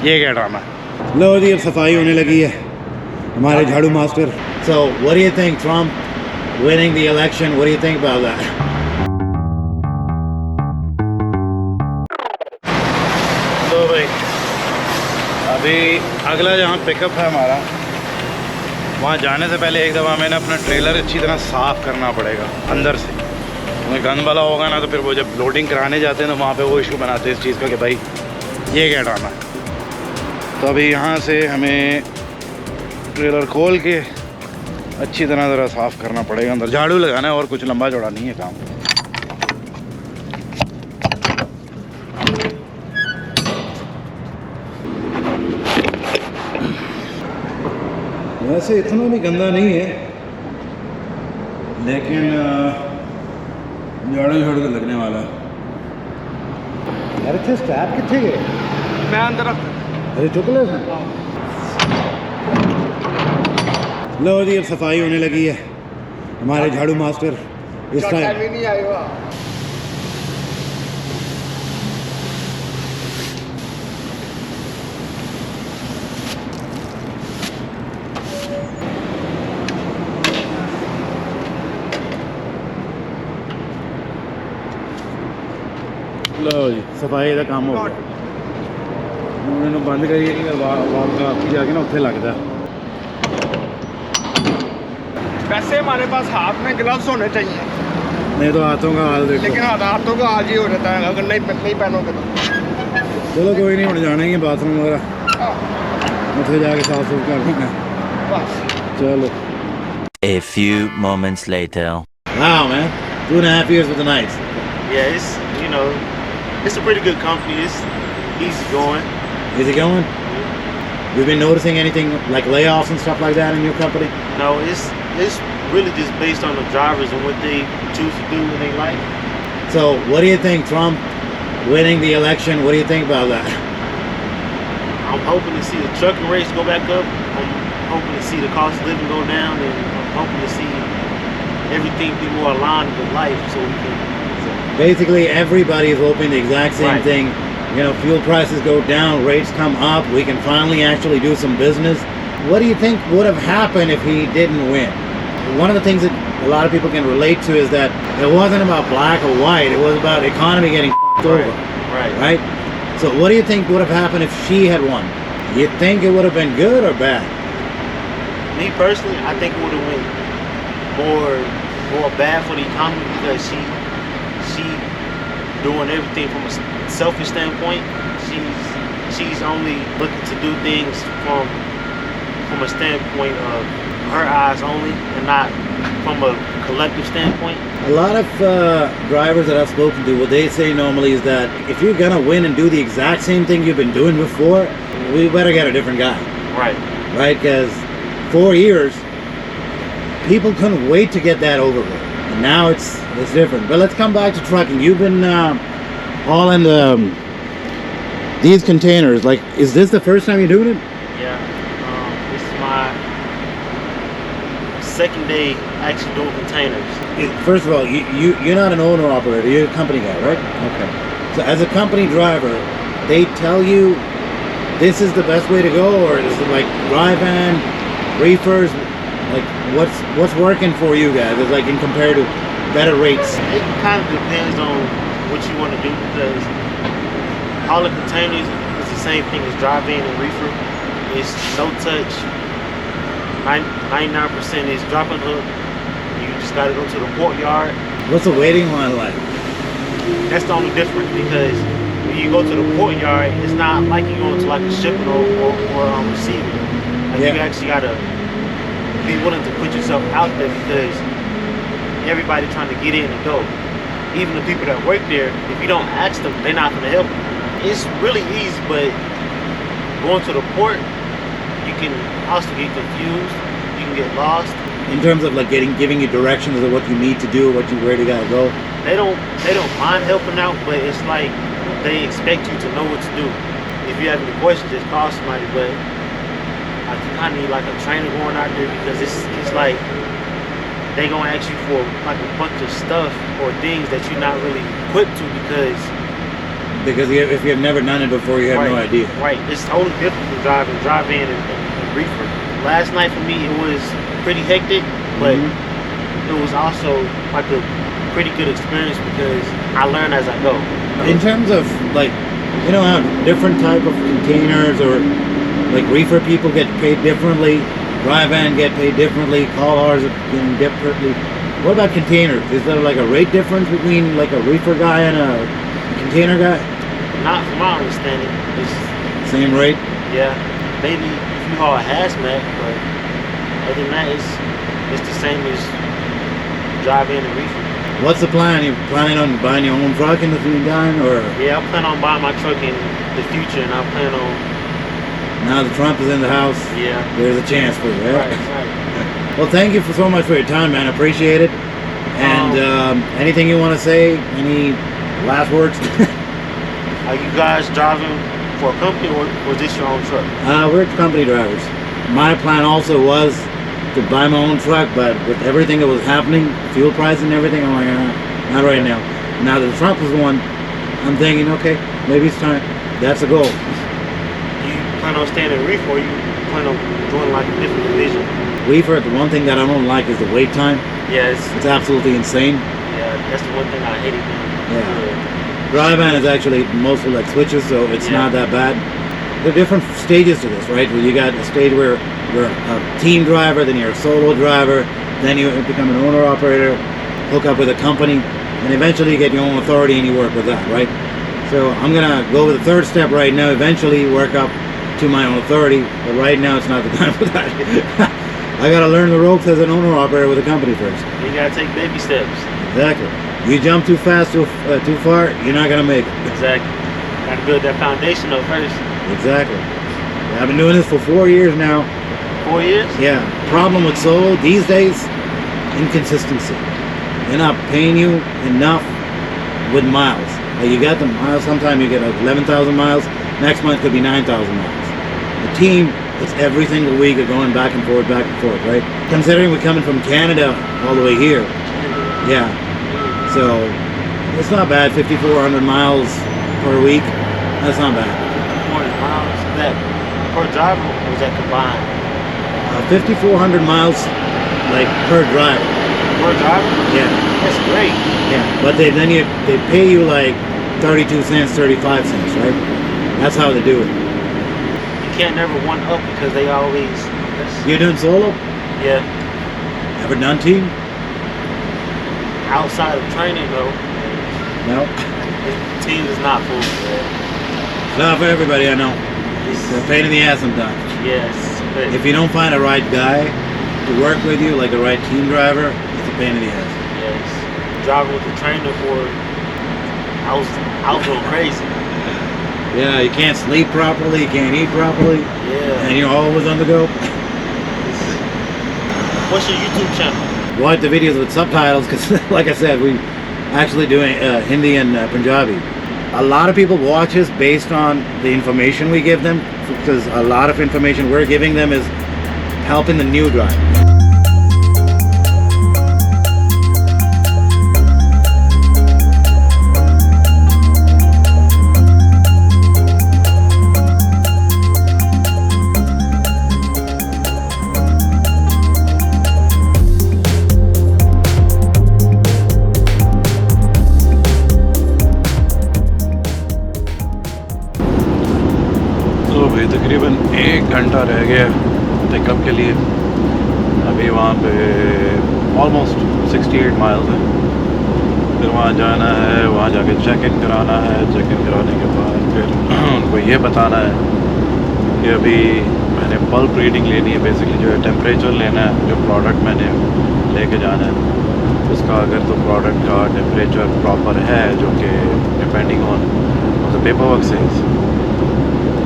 ये क्या ड्रामा है? लो जी, अब सफाई होने लगी है हमारे झाड़ू master. So what do you think, Trump winning the election? What do you think about that? तो भाई अभी अगला जहाँ पिकअप है हमारा, वहाँ जाने से पहले एक दफ़ा हमें अपना ट्रेलर अच्छी तरह साफ़ करना पड़ेगा अंदर से. हमें गंद वाला होगा ना तो फिर वो जब लोडिंग कराने जाते हैं तो वहाँ पे वो इशू बनाते हैं इस चीज़ का कि भाई ये क्या ड्रामा है. तो अभी यहाँ से हमें ट्रेलर खोल के अच्छी तरह ज़रा साफ़ करना पड़ेगा. अंदर झाड़ू लगाना है और कुछ लंबा चौड़ा नहीं है काम. वैसे इतना भी गंदा नहीं है, लेकिन झाड़ू झाड़ू तो लगने वाला. यार इतने स्ट्रैप कितने गए? मैं अंदर अरे चुक ले. लो जी, अब सफाई होने लगी है हमारे झाड़ू मास्टर इस टाइम. नहीं आएगा. लो जी, सफाई का काम हो गया. उन्होंने बंद करिए नहीं, आपकी जाके ना उत्थे लगता. वैसे हमारे पास हाथ में ग्लव्स होने चाहिए, नहीं तो हाथों का हाल देखो. लेकिन हाथों का आज ही हो जाता है अगर नहीं पहनोगे तो. चलो कोई नहीं, हम जाने ही बाथरूम वगैरह उत्थे जाके साफ सूफ कर देंगे. चलो. A few moments later. Wow, man, 2.5 years with the Knights. Yeah, it's, you know, it's a pretty good company. It's easy going. Is it going? You've been noticing anything like layoffs and stuff like that in your company? No, it's really just based on the drivers and what they choose to do in their life. So what do you think, Trump winning the election? What do you think about that? I'm hoping to see the trucking rates go back up. I'm hoping to see the cost of living go down, and I'm hoping to see everything be more aligned with life, so we can. Basically, everybody is hoping the exact same Right. thing. You know, fuel prices go down, rates come up, we can finally actually do some business. What do you think would have happened if he didn't win? One of the things that a lot of people can relate to is that it wasn't about black or white, it was about economy getting f***ed over. Right? So what do you think would have happened if she had won? You think it would have been good or bad? Me personally, I think it would have went more bad for the economy because she doing everything from a selfish standpoint. She's only looking to do things from a standpoint of her eyes only and not from a collective standpoint. A lot of drivers that I've spoken to, what they say normally is that if you're gonna win and do the exact same thing you've been doing before, we better get a different guy. Right. Right? Because 4 years, people couldn't wait to get that over with. And now it's different. But let's come back to trucking. You've been hauling these containers. Like, is this the first time you're doing it? Yeah. This is my second day actually doing containers. First of all, you're not an owner operator. You're a company guy, right? Okay. So as a company driver, they tell you this is the best way to go, or is it like dry van, reefers? Like, what's working for you guys? It's like in compared to better rates. It kind of depends on what you want to do because hauling containers is the same thing as dry van and reefer. It's no touch. 99% is drop and hook. You just got to go to the port yard. What's the waiting line like? That's the only difference because when you go to the port yard, it's not like you're going to like a shipping or receiving. Like Yeah. You actually got to be willing to put yourself out there because everybody trying to get in and go. Even the people that work there, if you don't ask them, they're not going to help you. It's really easy, but going to the port, you can also get confused. You can get lost. In terms of like giving you directions of what you need to do, where you gotta go. They don't mind helping out, but it's like they expect you to know what to do. If you have any questions, just call somebody. But like you kind of need like a trainer going out there because it's like they gonna ask you for like a bunch of stuff or things that you're not really equipped to because Because if you've never done it before, you have no idea. Right. It's totally different from drive in and reefer. Last night for me, it was pretty hectic, but Mm-hmm. it was also like a pretty good experience because I learn as I go. In terms of like, you know how different type of containers or like reefer people get paid differently, dry van get paid differently, call hours are getting differently. What about containers? Is there like a rate difference between like a reefer guy and a container guy? Not from my understanding. It's, Same rate? yeah, maybe if you haul a hazmat, but other than that, it's the same as drive in and reefer. What's the plan? You planning on buying your own truck in the meantime, or Yeah, I plan on buying my truck in the future, and I plan on, now that Trump is in the house, yeah. there's a chance for you, right? Right. Well, thank you so much for your time, man. I appreciate it. And anything you want to say? Any last words? Are you guys driving for a company or was this your own truck? We're company drivers. My plan also was to buy my own truck, but with everything that was happening, fuel price and everything, I'm like, not right now. Now that Trump is one, I'm thinking, okay, maybe it's time. That's the goal. You plan on staying in reefer or you plan on doing like a different division? Reefer, the one thing that I don't like is the wait time. Yeah, It's absolutely insane. that's the one thing I hated doing. Yeah. Dry van is actually mostly like switches, so it's Yeah. not that bad. There are different stages to this, right? Where you got a stage where you're a team driver, then you're a solo driver, then you become an owner operator, hook up with a company, and eventually you get your own authority and you work with that, right? So I'm gonna go with the third step right now, eventually work up to my own authority, but right now it's not the time for that. I gotta learn the ropes as an owner operator with a company first. You gotta take baby steps. Exactly. You jump too fast, too far, you're not gonna make it. Exactly. Gotta build that foundation up first. Exactly. Yeah, I've been doing this for 4 years now. 4 years? Yeah. Problem with solo these days, inconsistency. They're not paying you enough with miles. Like you got the miles, sometimes you get like 11,000 miles, next month could be 9,000 miles. The team, it's every single week of going back and forth, right? Considering we're coming from Canada all the way here. Yeah. So it's not bad, 5,400 miles per week. That's not bad. 400 miles. Is that per driver or was that combined? 5,400 miles, like per driver. Per driver? Yeah. That's great. Yeah. But they pay you like 32 cents, 35 cents, right? That's how they do it. You can't never one up because they always. You doing solo? Yeah. Ever done team? Outside of training though, No. the team is not full. Not for everybody, I know. It's a pain in the ass sometimes. Yes. But If you don't find a right guy to work with you, like a right team driver, it's a pain in the ass. yes. Driving with the trainer for I was going crazy. Yeah, you can't sleep properly, you can't eat properly, Yeah. and you're always on the go. What's your YouTube channel? Watch the videos with subtitles, because like I said, we actually doing Hindi and Punjabi. A lot of people watch us based on the information we give them, because a lot of information we're giving them is helping the new driver. तो भाई तकरीबन 1 घंटा रह गया pickup के लिए। अभी वहाँ पे ऑलमोस्ट 68 माइल्स है। फिर वहाँ जाना है, वहाँ जाके चेक इन कराना है। चेक इन कराने के बाद फिर उनको ये बताना है कि अभी मैंने बल्क रीडिंग लेनी है, बेसिकली जो है टेम्परेचर लेना है, जो प्रोडक्ट मैंने लेके जाना है उसका। अगर तो प्रोडक्ट का टेम्परेचर प्रॉपर है, जो कि depending on the paper work says,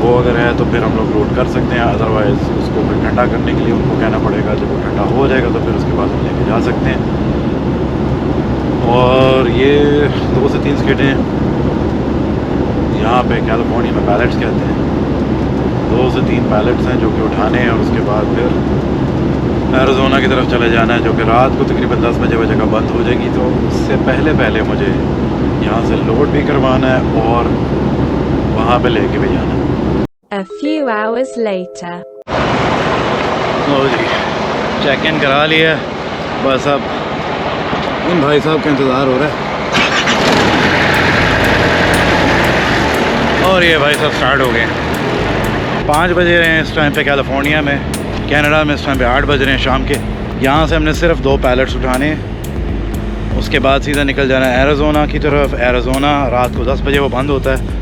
वो अगर है तो फिर हम लोग लोड कर सकते हैं। अदरवाइज़ उसको फिर ठंडा करने के लिए उनको कहना पड़ेगा। जब वो ठंडा हो जाएगा तो फिर उसके बाद हम लेके जा सकते हैं। और ये 2 से 3 स्केटें यहाँ पे कैलिफोर्निया में पैलेट्स कहते हैं। 2 से 3 पैलेट्स हैं जो कि उठाने हैं और उसके बाद फिर एरिज़ोना की तरफ चले जाना है, जो कि रात को तकरीबन 10 बजे वजह का बंद हो जाएगी। तो उससे पहले मुझे यहाँ से लोड भी करवाना है और वहाँ पे लेके भी जाना। A few hours later. लो जी, चेक इन करा लिया, बस अब इन भाई साहब का इंतज़ार हो रहा है और ये भाई साहब स्टार्ट हो गए। 5 बजे रहे हैं इस टाइम पे कैलिफोर्निया में। कनाडा में इस टाइम पे 8 बज रहे हैं शाम के। यहाँ से हमने सिर्फ 2 पैलेट्स उठाने हैं, उसके बाद सीधा निकल जाना है एरिज़ोना की तरफ। एरिज़ोना रात को 10 बजे वो बंद होता है।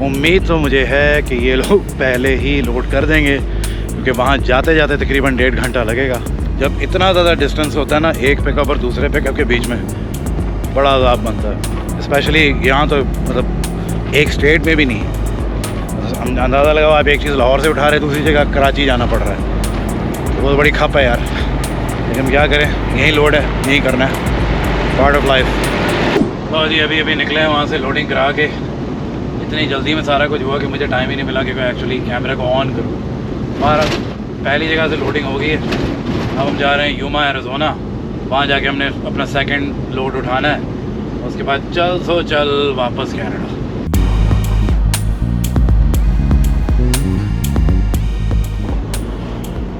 उम्मीद तो मुझे है कि ये लोग पहले ही लोड कर देंगे, क्योंकि वहाँ जाते जाते तकरीबन 1.5 घंटा लगेगा। जब इतना ज़्यादा डिस्टेंस होता है ना एक पिकअप और दूसरे पिकअप के बीच में, बड़ा अज़ाब बनता है। स्पेशली यहाँ तो मतलब एक स्टेट में भी नहीं, हम अंदाज़ा लगाओ आप एक चीज़ लाहौर से उठा रहे दूसरी जगह कराची जाना पड़ रहा है, तो बहुत बड़ी खप है यार। लेकिन क्या करें, यही लोड है, यही करना है, पार्ट ऑफ लाइफ। और जी अभी निकले हैं वहाँ से लोडिंग करा के। इतनी जल्दी में सारा कुछ हुआ कि मुझे टाइम ही नहीं मिला कि मैं एक्चुअली कैमरे को ऑन करूँ। हमारा पहली जगह से लोडिंग हो गई है। अब हम जा रहे हैं यूमा एरिज़ोना, वहाँ जाके हमने अपना सेकंड लोड उठाना है, उसके बाद चल वापस कनाडा।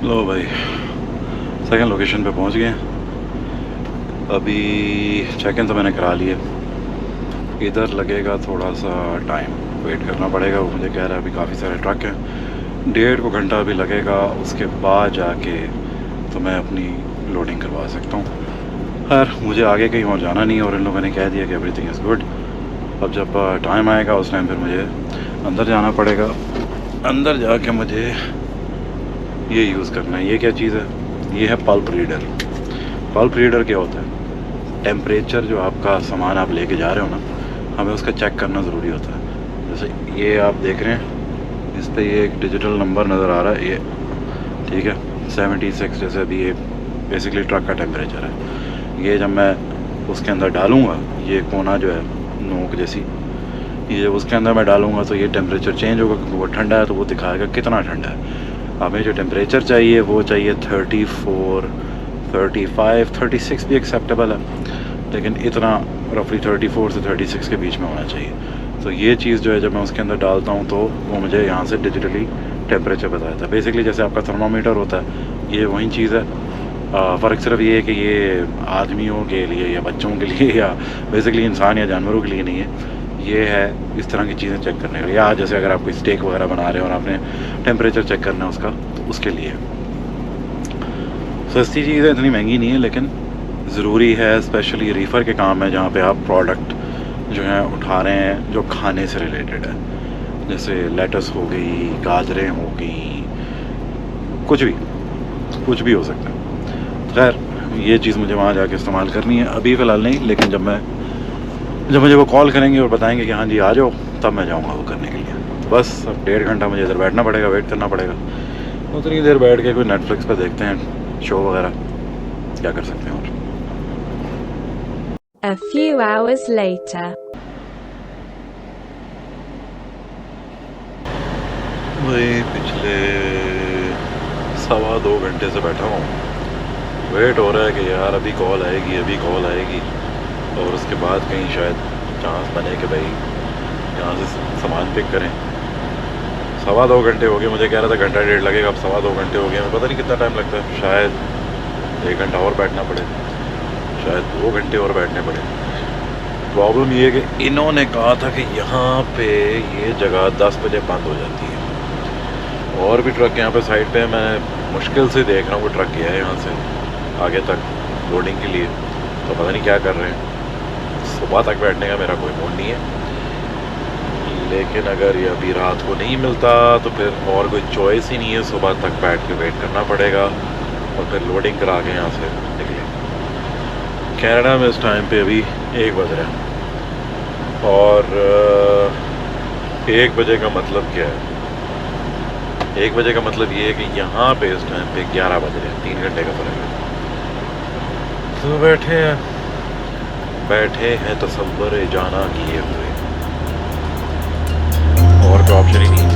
लो भाई, सेकंड लोकेशन पे पहुँच गए। अभी चेक इन तो मैंने करा लिए, इधर लगेगा थोड़ा सा टाइम, वेट करना पड़ेगा। वो मुझे कह रहा है अभी काफ़ी सारे ट्रक हैं, 1.5 घंटा भी लगेगा। उसके बाद जाके तो मैं अपनी लोडिंग करवा सकता हूँ। खैर मुझे आगे कहीं और जाना नहीं, और इन लोगों ने कह दिया कि एवरीथिंग इज़ गुड। अब जब टाइम आएगा उस टाइम फिर मुझे अंदर जाना पड़ेगा। अंदर जाके मुझे ये यूज़ करना है। ये क्या चीज़ है? ये है पल्प रीडर। पल्प रीडर क्या होता है? टेम्परेचर जो आपका सामान आप लेके जा रहे हो ना, हमें उसका चेक करना ज़रूरी होता है। जैसे ये आप देख रहे हैं, इस पर ये एक डिजिटल नंबर नज़र आ रहा है, ये ठीक है 76, जैसे अभी ये बेसिकली ट्रक का टेम्परेचर है। ये जब मैं उसके अंदर डालूँगा, ये कोना जो है नोक जैसी, ये जब उसके अंदर मैं डालूँगा तो ये टेम्परेचर चेंज होगा, क्योंकि वो ठंडा है तो वो दिखाएगा कितना ठंडा है। हमें जो टेम्परेचर चाहिए वो चाहिए 34, 35, 36 भी एक्सेप्टेबल है, लेकिन इतना रफली 34 से 36 के बीच में होना चाहिए। तो ये चीज़ जो है जब मैं उसके अंदर डालता हूँ तो वो मुझे यहाँ से डिजिटली टेम्परेचर बताता है। बेसिकली जैसे आपका थर्मामीटर होता है, ये वही चीज़ है। फ़र्क सिर्फ ये है कि ये आदमियों के लिए या बच्चों के लिए या बेसिकली इंसान या जानवरों के लिए नहीं है। ये है इस तरह की चीज़ें चेक करने का, या जैसे अगर आप कोई स्टेक वगैरह बना रहे हो और आपने टेम्परेचर चेक करना है उसका, तो उसके लिए सस्ती चीज़ है, इतनी महंगी नहीं है, लेकिन ज़रूरी है। स्पेशली रीफ़र के काम है जहाँ पे आप प्रोडक्ट जो हैं उठा रहे हैं जो खाने से रिलेटेड है, जैसे लेटस हो गई, गाजरें हो गई, कुछ भी हो सकता है। खैर ये चीज़ मुझे वहाँ जाके इस्तेमाल करनी है, अभी फ़िलहाल नहीं, लेकिन जब मुझे वो कॉल करेंगे और बताएंगे कि हाँ जी आ जाओ, तब मैं जाऊँगा वो करने के लिए। तो बस अब 1.5 घंटा मुझे इधर बैठना पड़ेगा, वेट करना पड़ेगा। उतनी देर बैठ के कोई नेटफ्लिक्स पर देखते हैं शो वगैरह, क्या कर सकते हैं। और A few hours later. भाई पिछले 2.25 घंटे से बैठा हूँ, वेट हो रहा है कि यार अभी कॉल आएगी, और उसके बाद कहीं शायद चांस बने कि भाई यहाँ से सामान पिक करें। 2.25 घंटे हो गए, मुझे कह रहा था 1 घंटा 1.5 लगेगा, अब 2.25 घंटे हो गए। मैं पता नहीं कितना टाइम लगता है, शायद 1 घंटा और बैठना पड़े, शायद 2 घंटे और बैठने पड़े। प्रॉब्लम ये है कि इन्होंने कहा था कि यहाँ पे ये जगह 10 बजे बंद हो जाती है, और भी ट्रक यहाँ पे साइड पे मैं मुश्किल से देख रहा हूँ, वो ट्रक गया है यहाँ से आगे तक लोडिंग के लिए, तो पता नहीं क्या कर रहे हैं। सुबह तक बैठने का मेरा कोई मूड नहीं है, लेकिन अगर ये अभी रात को नहीं मिलता तो फिर और कोई चॉइस ही नहीं है, सुबह तक बैठ के वेट करना पड़ेगा और फिर लोडिंग करा के यहाँ से निकले। कनाडा में इस टाइम पे अभी 1 बज रहा है, और 1 बजे का मतलब क्या है? 1 बजे का मतलब ये है कि यहाँ पे इस टाइम पे 11 बज रहे हैं, 3 घंटे का फ़र्क है। तो बैठे हैं तसव्वुर जाना किए हुए, और कोई ऑप्शन ही नहीं।